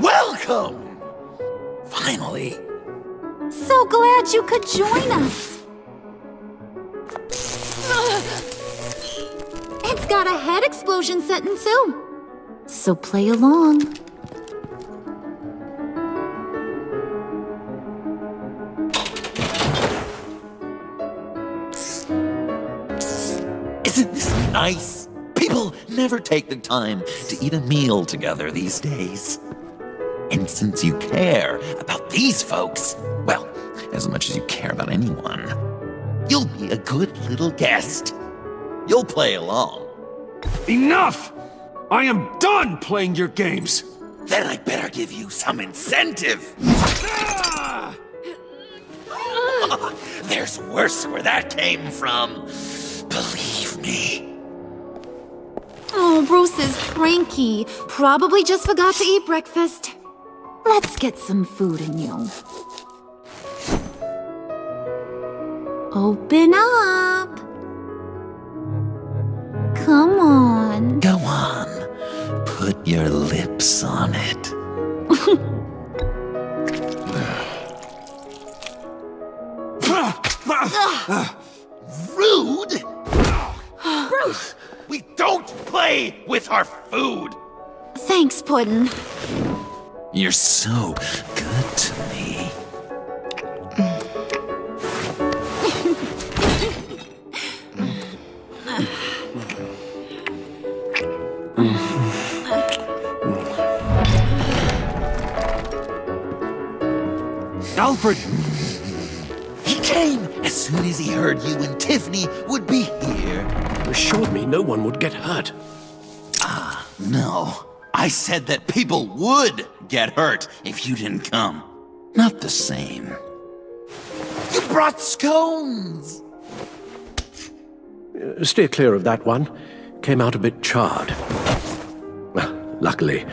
Welcome! Finally. So glad you could join us. It's got a head explosion setting too. So play along. Isn't this nice? People never take the time to eat a meal together these days. And since you care about these folks, well, as much as you care about anyone, you'll be a good little guest. You'll play along. Enough! I am done playing your games! Then I better give you some incentive. Ah! There's worse where that came from. Believe me. Oh, Bruce is cranky. Probably just forgot to eat breakfast. Let's get some food in you. Open up. Come on. Go on. Put your lips on it. Rude! Bruce! We don't play with our food! Thanks, Puddin'. You're so good to me. Alfred! He came as soon as he heard you and Tiffany would be here. You assured me no one would get hurt. No. I said that people would get hurt if you didn't come. Not the same. You brought scones! Steer clear of that one. Came out a bit charred. Well, luckily,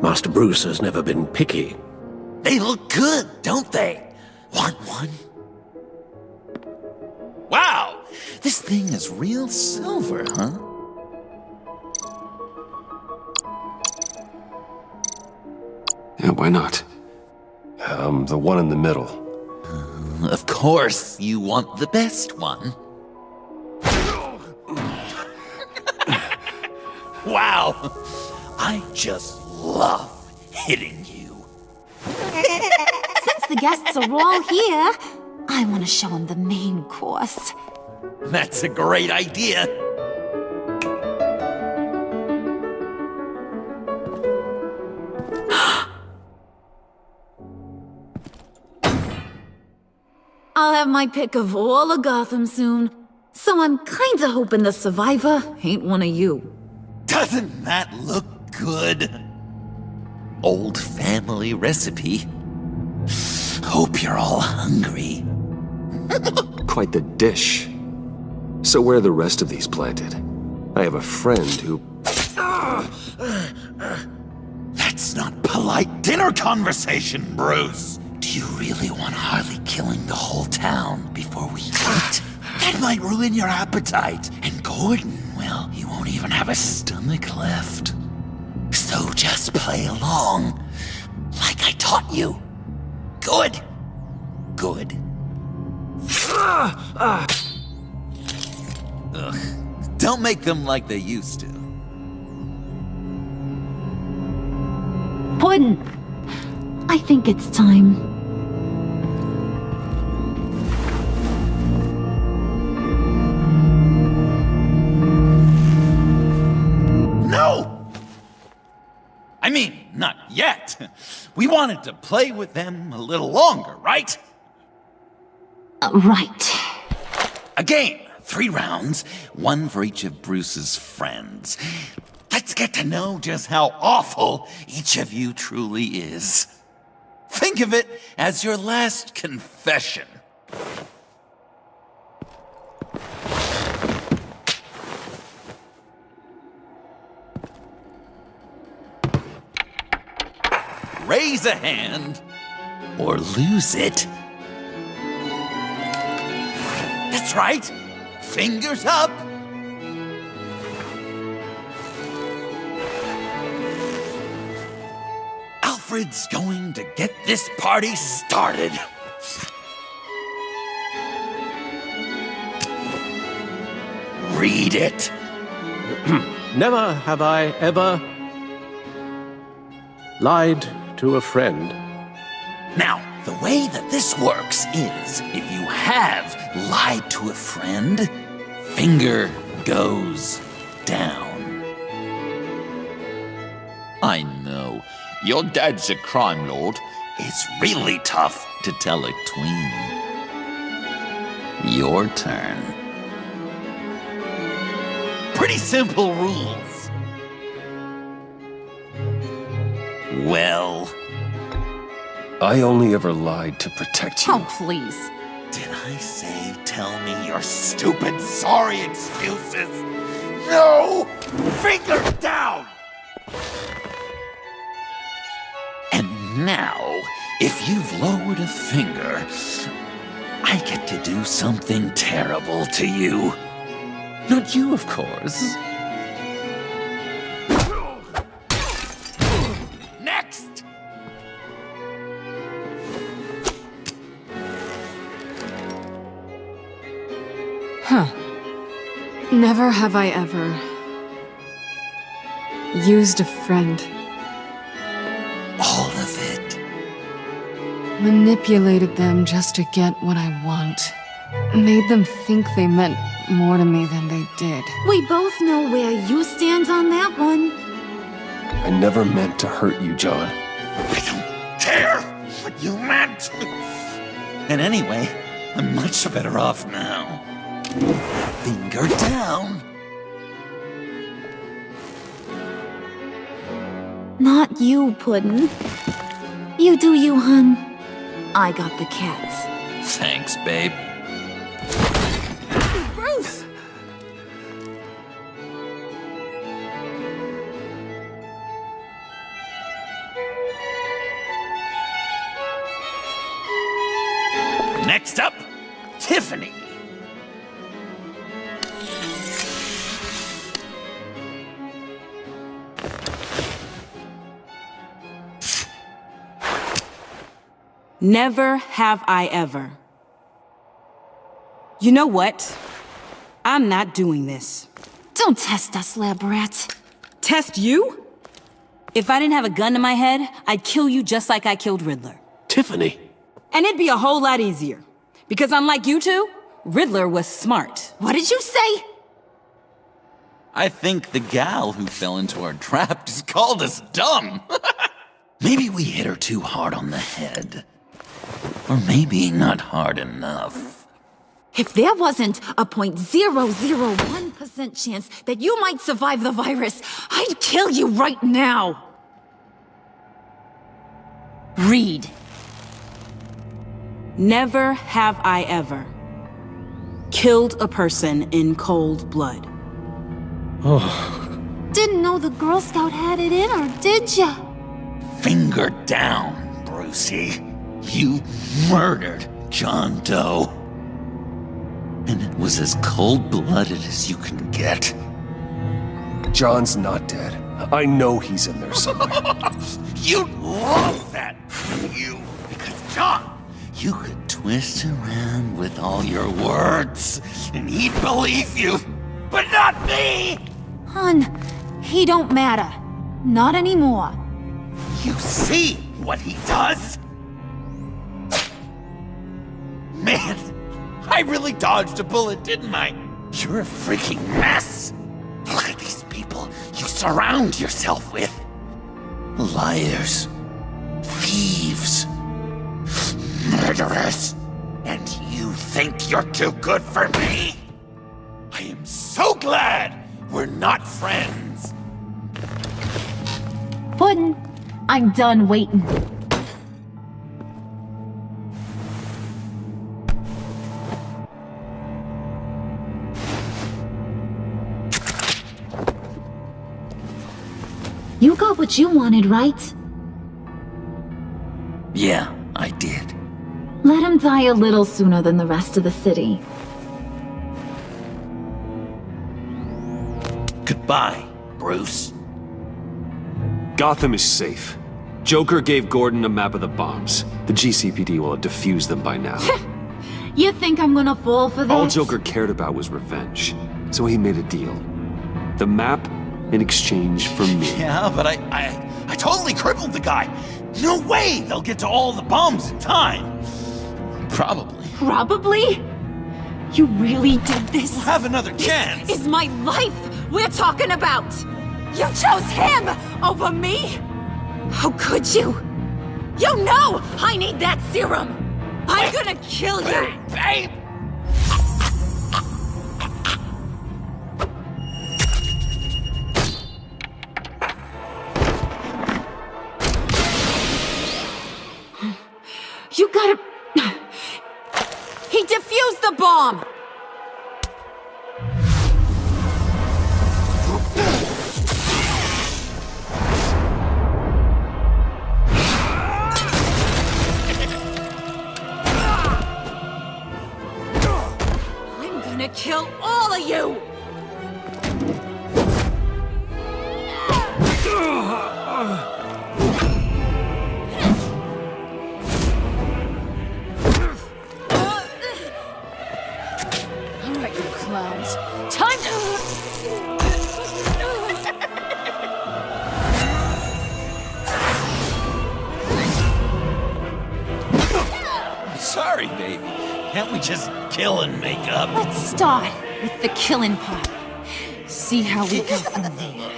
Master Bruce has never been picky. They look good, don't they? Want one? Wow! This thing is real silver, huh? Yeah, why not? The one in the middle. Of course, you want the best one. Wow! I just love hitting you. Since the guests are all here, I want to show them the main course. That's a great idea. I'll have my pick of all of Gotham soon, so I'm kinda hoping the survivor ain't one of you. Doesn't that look good? Old family recipe. Hope you're all hungry. Quite the dish. So where are the rest of these planted? I have a friend who... That's not polite dinner conversation, Bruce. Do you really want Harley killing the whole town before we eat? That might ruin your appetite. And Gordon, well, he won't even have a stomach left. So just play along, like I taught you. Good. Good. Ugh. Don't make them like they used to. Puddin', I think it's time. No! I mean, not yet. We wanted to play with them a little longer, right? Right. A game, 3 rounds, 1 for each of Bruce's friends. Let's get to know just how awful each of you truly is. Think of it as your last confession. Raise a hand, or lose it. That's right. Fingers up. Alfred's going to get this party started. Read it. Never have I ever lied to a friend. Now, the way that this works is, if you have lied to a friend, finger goes down. I know, your dad's a crime lord. It's really tough to tell a tween. Your turn. Pretty simple rules. Well, I only ever lied to protect you. Oh, please. did I say tell me your stupid sorry excuses? No! Finger down! And now, if you've lowered a finger, I get to do something terrible to you. Not you, of course. Next! Huh. Never have I ever used a friend. All of it. Manipulated them just to get what I want. Made them think they meant more to me than they did. We both know where you stand on that one. I never meant to hurt you, John. I don't care what you meant. And anyway, I'm much better off now. Finger down. Not you, Puddin'. You do you, hun. I got the cats. Thanks, babe. Bruce! Next up, Tiffany. Never have I ever. You know what? I'm not doing this. Don't test us, lab rat. Test you? If I didn't have a gun to my head, I'd kill you just like I killed Riddler. Tiffany! And it'd be a whole lot easier. Because unlike you two, Riddler was smart. What did you say? I think the gal who fell into our trap just called us dumb. Maybe we hit her too hard on the head. Or maybe not hard enough. If there wasn't a 0.001% chance that you might survive the virus, I'd kill you right now. Read. Never have I ever killed a person in cold blood. Didn't know the Girl Scout had it in her, did ya? Finger down, Brucey. You murdered John Doe. And it was as cold-blooded as you can get. John's not dead. I know he's in there somewhere. You'd love that, wouldn't you? Because, John, you could twist around with all your words, and he'd believe you. But not me! Hun, he don't matter. Not anymore. You see what he does? Man, I really dodged a bullet, didn't I? You're a freaking mess. Look at these people you surround yourself with. Liars. Thieves. Murderers. And you think you're too good for me? I am so glad we're not friends. Puddin', I'm done waiting. You got what you wanted, right? Yeah, I did. Let him die a little sooner than the rest of the city. Goodbye, Bruce. Gotham is safe. Joker gave Gordon a map of the bombs. The GCPD will have defused them by now. You think I'm gonna fall for this? All Joker cared about was revenge, so he made a deal. The map in exchange for me. Yeah, but I totally crippled the guy. No way they'll get to all the bombs in time. Probably. Probably? You really did this? We'll have another chance. Is my life we're talking about! You chose him over me? How could you? You know I need that serum! I'm gonna kill you! Babe! You gotta... He defused the bomb! I'm gonna kill all of you! Alright, you clowns. Time to... Sorry, baby. Can't we just kill and make up? Let's start with the killing part. See how we go from there.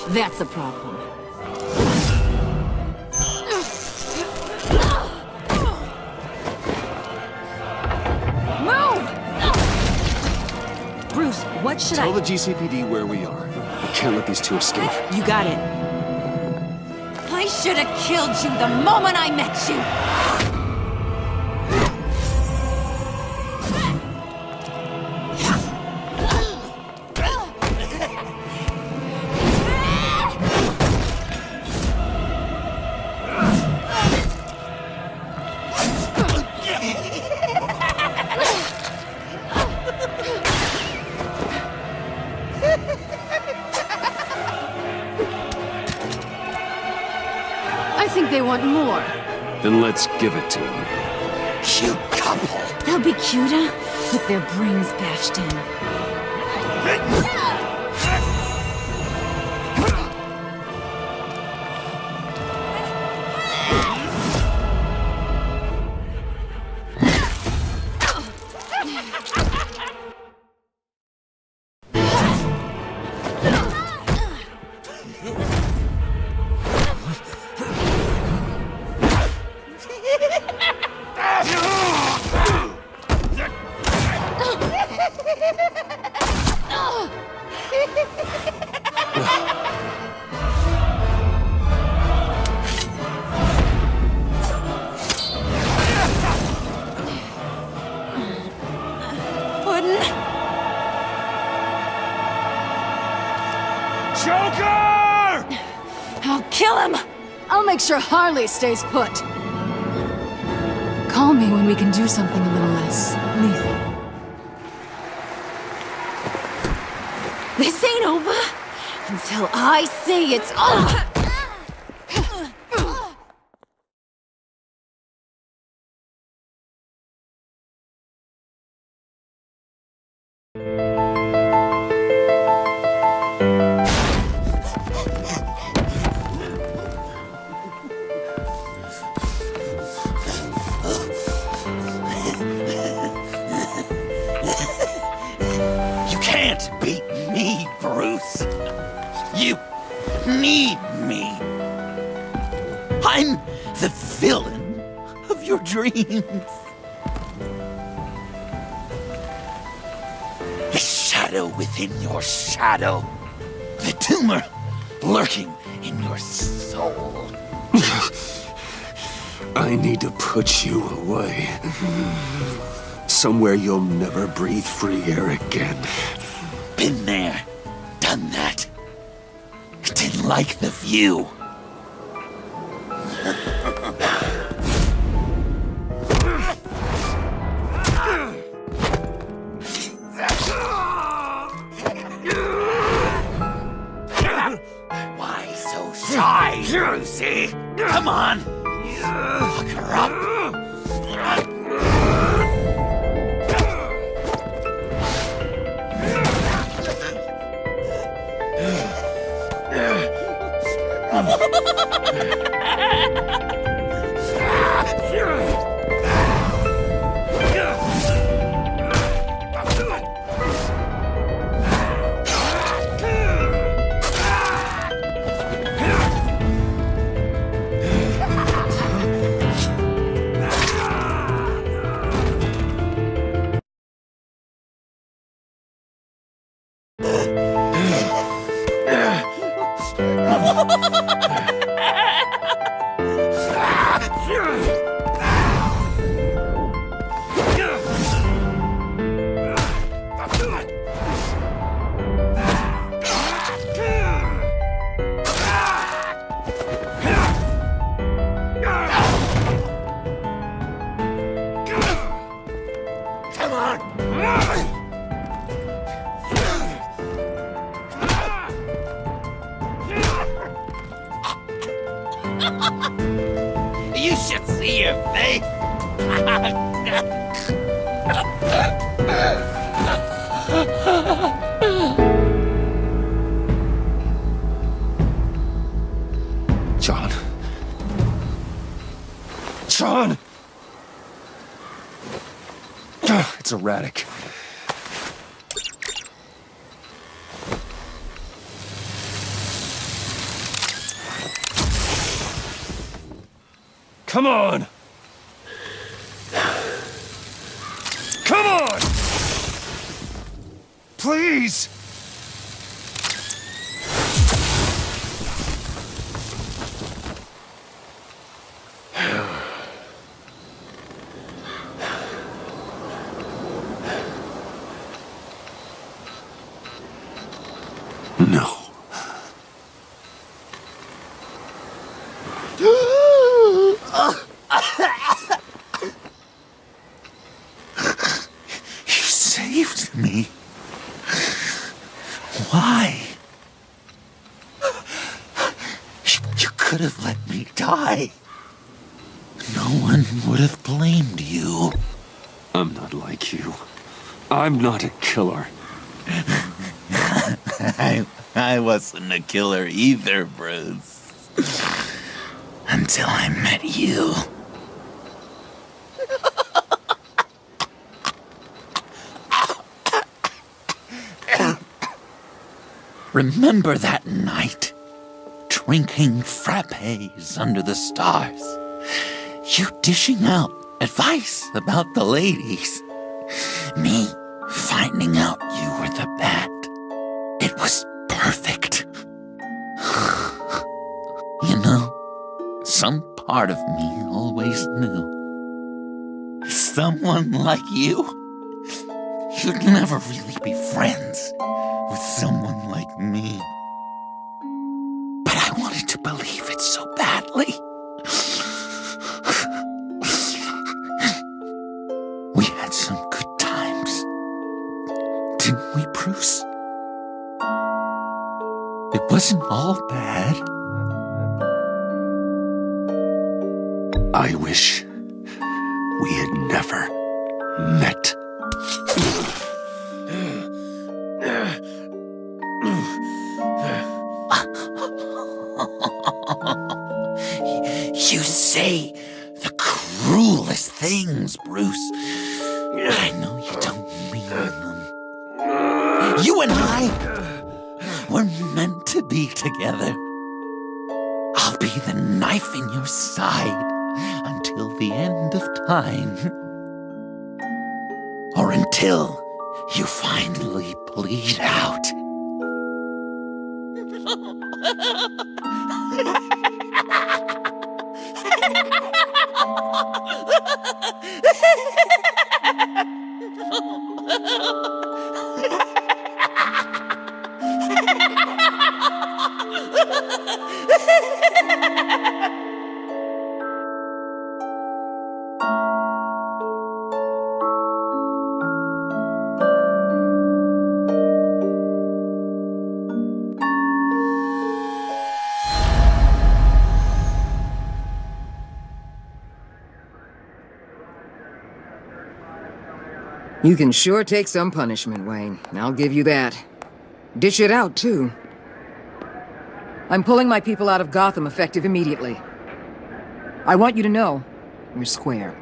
That's a problem. Move! Bruce, what should Tell the GCPD where we are. I can't let these two escape. You got it. I should have killed you the moment I met you! I think they want more. Then let's give it to them. Cute couple. They'll be cuter with their brains bashed in. make sure Harley stays put. Call me when we can do something a little less lethal. This ain't over until I say it's over! You can't beat me, Bruce. You need me. I'm the villain of your dreams. The shadow within your shadow. The tumor lurking in your soul. I need to put you away. Somewhere you'll never breathe free air again. Been there, done that. Didn't like the view. Why so shy, Brucey? Come on, lock her up. You should see your face. John. John! It's erratic. Come on! Come on! Please! No. You saved me. Why? You could have let me die. No one would have blamed you. I'm not like you. I'm not a killer. I wasn't a killer either, Bruce. Until I met you. Remember that night? Drinking frappes under the stars. You dishing out advice about the ladies. Me finding out you were the bat. It was perfect. You know, some part of me always knew. Someone like you, you'd never really be friends with someone like me. But I wanted to believe it so badly. had some good times. Didn't we, Bruce? It wasn't all bad. I wish we had never met. You say the cruelest things, Bruce. I know you don't mean them. You and I were meant to be together. I'll be the knife in your side until the end of time. Or until you finally bleed out. You can sure take some punishment, Wayne. I'll give you that. Dish it out, too. I'm pulling my people out of Gotham effective immediately. I want you to know, we're square.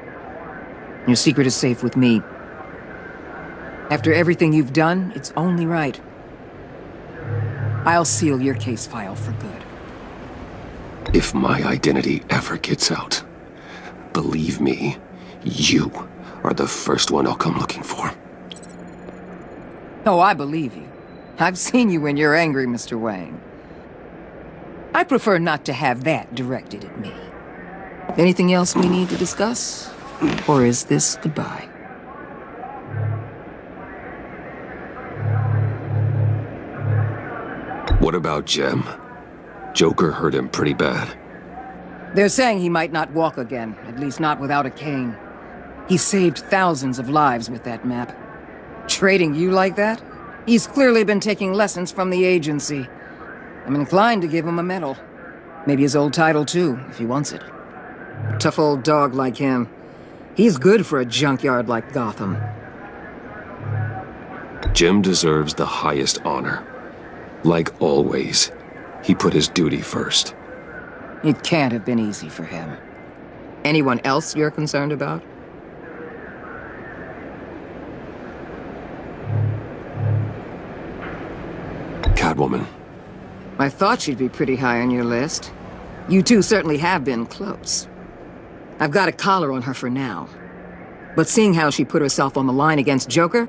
Your secret is safe with me. After everything you've done, it's only right. I'll seal your case file for good. If my identity ever gets out, believe me, you are the first one I'll come looking for. Oh, I believe you. I've seen you when you're angry, Mr. Wayne. I prefer not to have that directed at me. Anything else we need to discuss? Or is this goodbye? What about Jem? Joker hurt him pretty bad. They're saying he might not walk again, at least not without a cane. He saved thousands of lives with that map. Trading you like that? He's clearly been taking lessons from the agency. I'm inclined to give him a medal. Maybe his old title too, if he wants it. A tough old dog like him. He's good for a junkyard like Gotham. Jem deserves the highest honor. Like always, he put his duty first. It can't have been easy for him. Anyone else you're concerned about? Catwoman. I thought she'd be pretty high on your list. You two certainly have been close. I've got a collar on her for now. But seeing how she put herself on the line against Joker,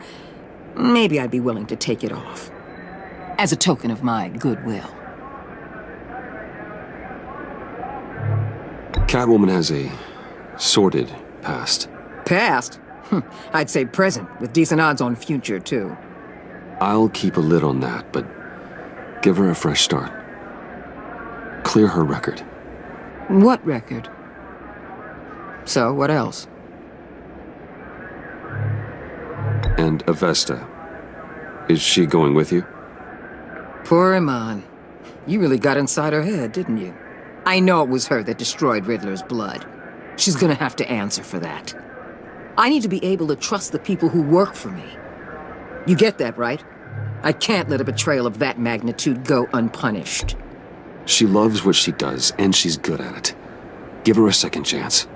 maybe I'd be willing to take it off. As a token of my goodwill. Catwoman has a sordid past. Past? I'd say present, with decent odds on future, too. I'll keep a lid on that, but give her a fresh start. Clear her record. What record? So, what else? And Avesta. Is she going with you? Poor Iman. You really got inside her head, didn't you? I know it was her that destroyed Riddler's blood. She's gonna have to answer for that. I need to be able to trust the people who work for me. You get that, right? I can't let a betrayal of that magnitude go unpunished. She loves what she does, and she's good at it. Give her a second chance.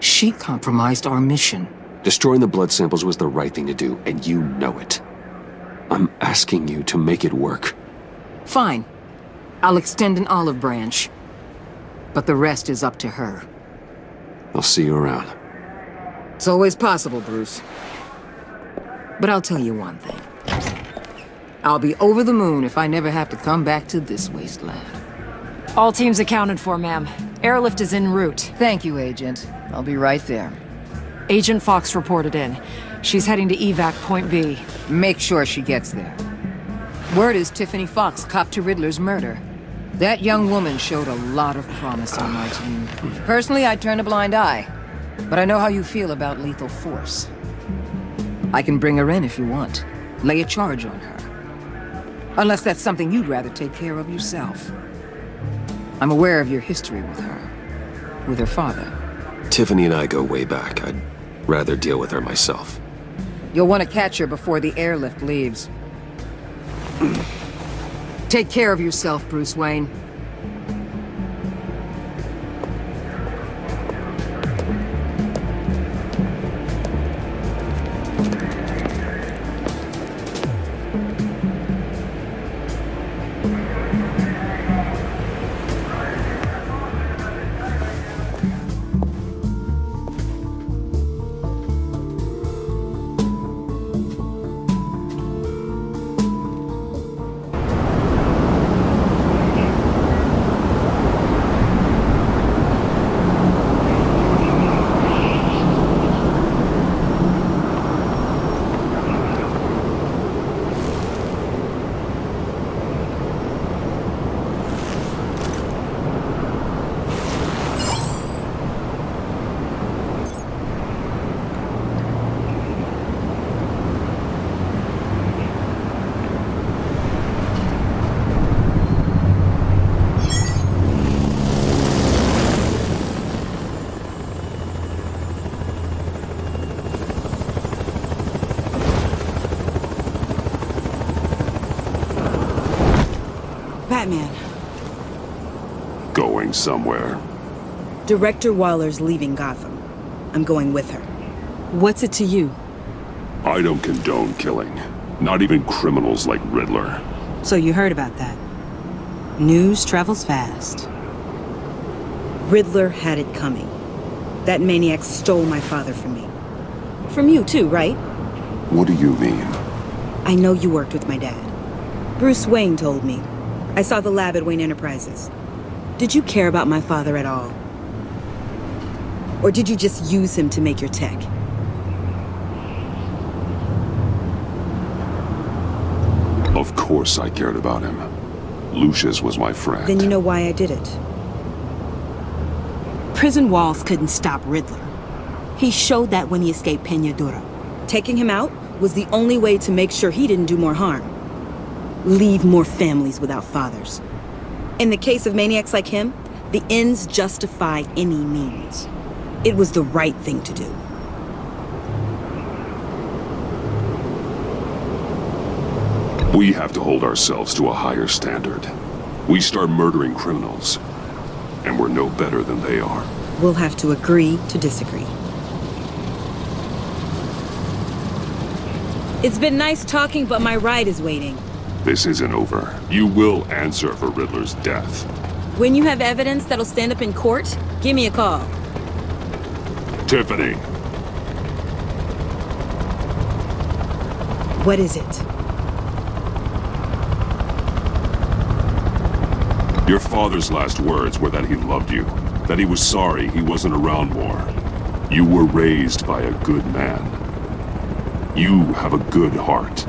She compromised our mission. Destroying the blood samples was the right thing to do, and you know it. I'm asking you to make it work. Fine. I'll extend an olive branch. But the rest is up to her. I'll see you around. It's always possible, Bruce. But I'll tell you one thing. I'll be over the moon if I never have to come back to this wasteland. All teams accounted for, ma'am. Airlift is en route. Thank you, Agent. I'll be right there. Agent Fox reported in. She's heading to evac Point B. Make sure she gets there. Word is Tiffany Fox copped to Riddler's murder. That young woman showed a lot of promise on my team. Personally, I'd turn a blind eye. But I know how you feel about lethal force. I can bring her in if you want. Lay a charge on her. Unless that's something you'd rather take care of yourself. I'm aware of your history with her. With her father. Tiffany and I go way back. I'd rather deal with her myself. You'll want to catch her before the airlift leaves. Take care of yourself, Bruce Wayne. Batman. Going somewhere. Director Waller's leaving Gotham. I'm going with her. What's it to you? I don't condone killing. Not even criminals like Riddler. So you heard about that. News travels fast. Riddler had it coming. That maniac stole my father from me. From you too, right? What do you mean? I know you worked with my dad. Bruce Wayne told me. I saw the lab at Wayne Enterprises. Did you care about my father at all? Or did you just use him to make your tech? Of course I cared about him. Lucius was my friend. Then you know why I did it. Prison walls couldn't stop Riddler. He showed that when he escaped Peñadura. Taking him out was the only way to make sure he didn't do more harm. Leave more families without fathers. In the case of maniacs like him, the ends justify any means. It was the right thing to do. We have to hold ourselves to a higher standard. We start murdering criminals, and we're no better than they are. We'll have to agree to disagree. It's been nice talking, but my ride is waiting. This isn't over. You will answer for Riddler's death. When you have evidence that'll stand up in court, give me a call. Tiffany! What is it? Your father's last words were that he loved you, that he was sorry he wasn't around more. You were raised by a good man. You have a good heart.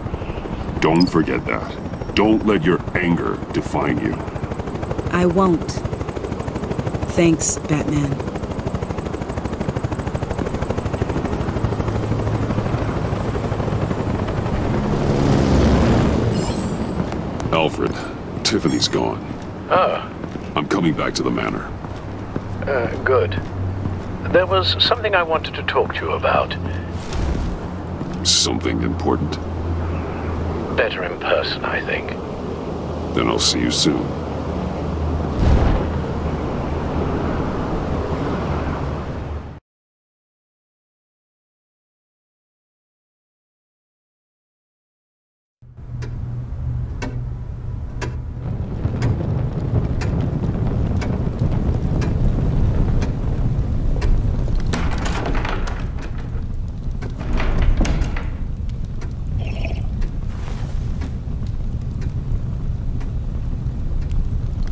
Don't forget that. Don't let your anger define you. I won't. Thanks, Batman. Alfred, Tiffany's gone. Ah, I'm coming back to the manor. good. There was something I wanted to talk to you about. Something important? Better in person, I think. Then I'll see you soon.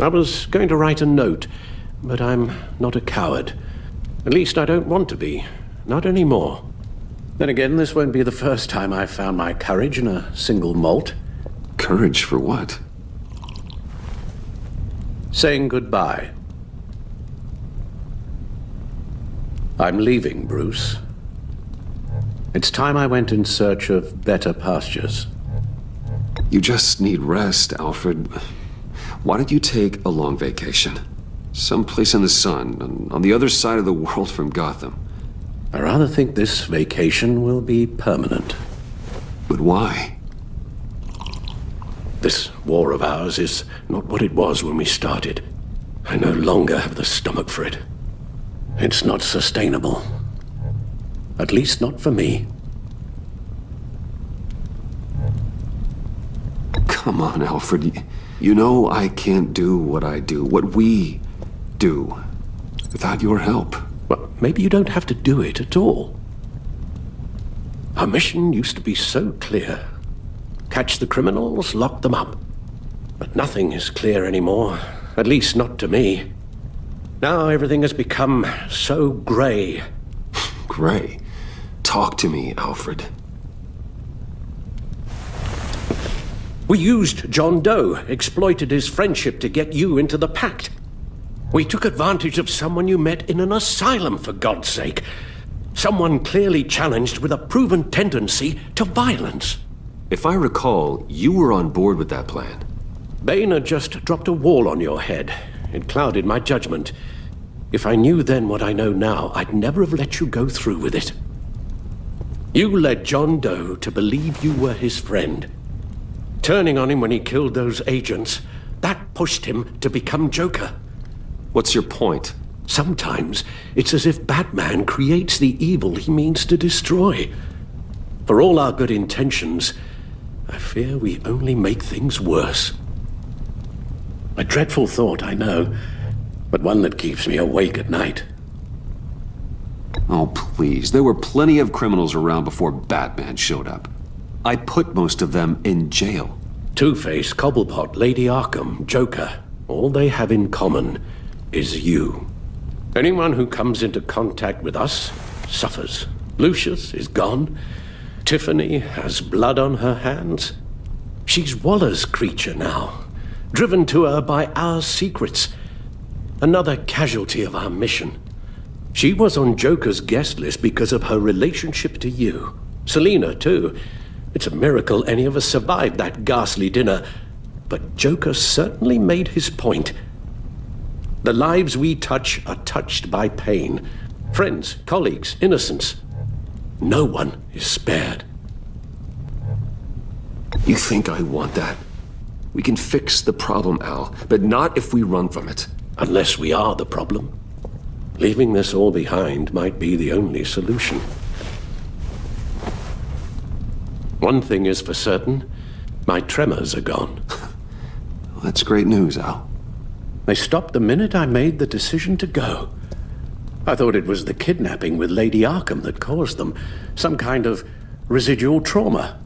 I was going to write a note, but I'm not a coward. At least I don't want to be. Not anymore. Then again, this won't be the first time I've found my courage in a single malt. Courage for what? Saying goodbye. I'm leaving, Bruce. It's time I went in search of better pastures. You just need rest, Alfred. Why don't you take a long vacation? Someplace in the sun, on the other side of the world from Gotham. I rather think this vacation will be permanent. But why? This war of ours is not what it was when we started. I no longer have the stomach for it. It's not sustainable. At least not for me. Come on, Alfred. You know I can't do what I do, what we do, without your help. Well, maybe you don't have to do it at all. Our mission used to be so clear. Catch the criminals, lock them up. But nothing is clear anymore, at least not to me. Now everything has become so grey. Gray, talk to me, Alfred. We used John Doe, exploited his friendship to get you into the pact. We took advantage of someone you met in an asylum, for God's sake. Someone clearly challenged with a proven tendency to violence. If I recall, you were on board with that plan. Bane just dropped a wall on your head. It clouded my judgment. If I knew then what I know now, I'd never have let you go through with it. You led John Doe to believe you were his friend. Turning on him when he killed those agents, that pushed him to become Joker. What's your point? Sometimes it's as if Batman creates the evil he means to destroy. For all our good intentions, I fear we only make things worse. A dreadful thought, I know, but one that keeps me awake at night. Oh, please. There were plenty of criminals around before Batman showed up. I put most of them in jail. Two-Face, Cobblepot, Lady Arkham, Joker, all they have in common is you. Anyone who comes into contact with us suffers. Lucius is gone. Tiffany has blood on her hands. She's Waller's creature now, driven to her by our secrets. Another casualty of our mission. She was on Joker's guest list because of her relationship to you. Selina, too. It's a miracle any of us survived that ghastly dinner. But Joker certainly made his point. The lives we touch are touched by pain. Friends, colleagues, innocents. No one is spared. You think I want that? We can fix the problem, Al, but not if we run from it. Unless we are the problem. Leaving this all behind might be the only solution. One thing is for certain, my tremors are gone. Well, that's great news, Al. They stopped the minute I made the decision to go. I thought it was the kidnapping with Lady Arkham that caused them, some kind of residual trauma.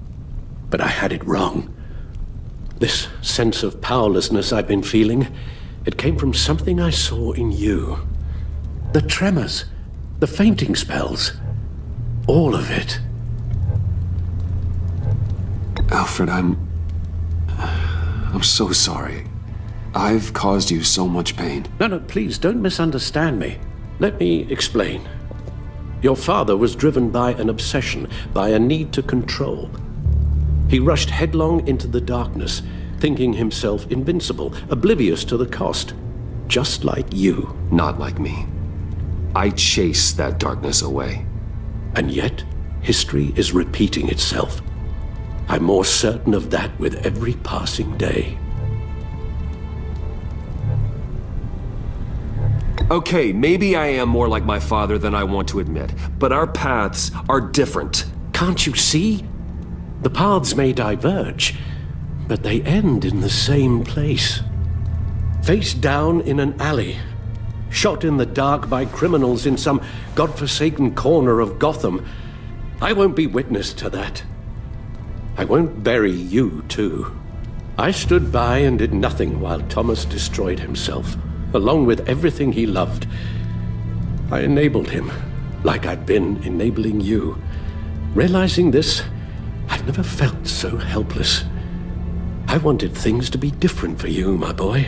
But I had it wrong. This sense of powerlessness I've been feeling, it came from something I saw in you. The tremors, the fainting spells, all of it. Alfred, I'm so sorry. I've caused you so much pain. No, please don't misunderstand me. Let me explain. Your father was driven by an obsession, by a need to control. He rushed headlong into the darkness, thinking himself invincible, oblivious to the cost. Just like you. Not like me. I chased that darkness away. And yet, history is repeating itself. I'm more certain of that with every passing day. Okay, maybe I am more like my father than I want to admit, but our paths are different. Can't you see? The paths may diverge, but they end in the same place. Face down in an alley, shot in the dark by criminals in some godforsaken corner of Gotham. I won't be witness to that. I won't bury you, too. I stood by and did nothing while Thomas destroyed himself, along with everything he loved. I enabled him, like I'd been enabling you. Realizing this, I've never felt so helpless. I wanted things to be different for you, my boy.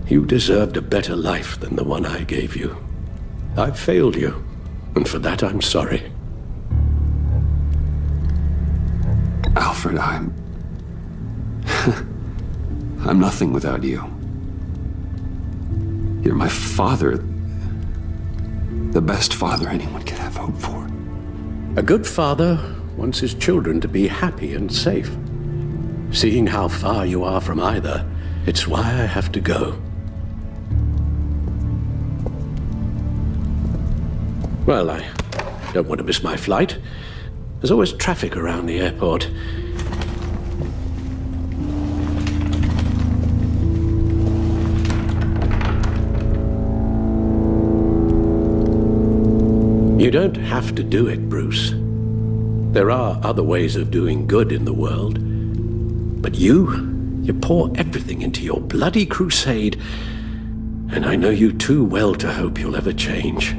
You deserved a better life than the one I gave you. I failed you, and for that I'm sorry. Alfred, I'm nothing without you. You're my father. The best father anyone could have hope for. A good father wants his children to be happy and safe. Seeing how far you are from either, it's why I have to go. Well, I don't want to miss my flight. There's always traffic around the airport. You don't have to do it, Bruce. There are other ways of doing good in the world. But you pour everything into your bloody crusade, and I know you too well to hope you'll ever change.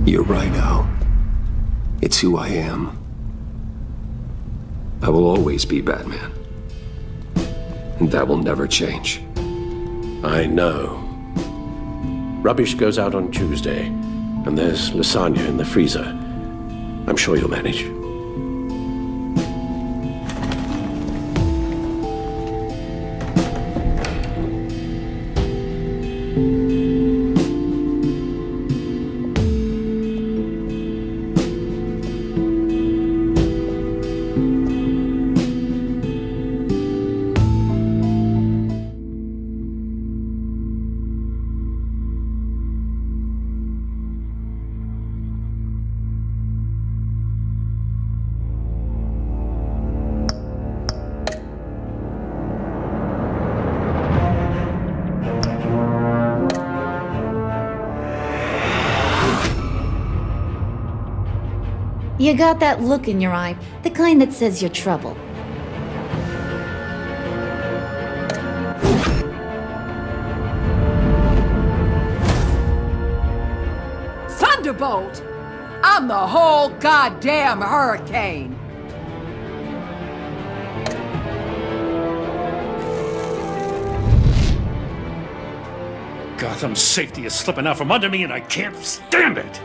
You're right, Al. It's who I am. I will always be Batman. And that will never change. I know. Rubbish goes out on Tuesday, and there's lasagna in the freezer. I'm sure you'll manage. You got that look in your eye, the kind that says you're trouble. Thunderbolt! I'm the whole goddamn hurricane! Gotham's safety is slipping out from under me and I can't stand it!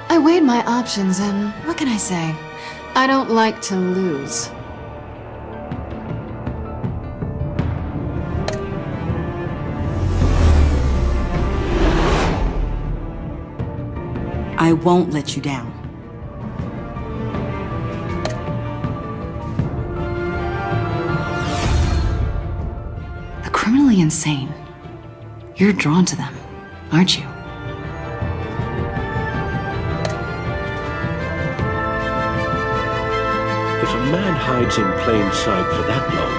I weighed my options, and what can I say? I don't like to lose. I won't let you down. The criminally insane. You're drawn to them, aren't you? If a man hides in plain sight for that long,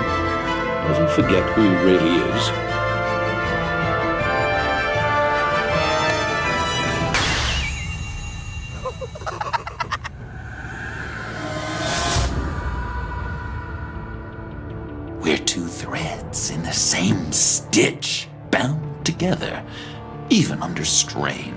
doesn't forget who he really is. We're two threads in the same stitch, bound together, even under strain.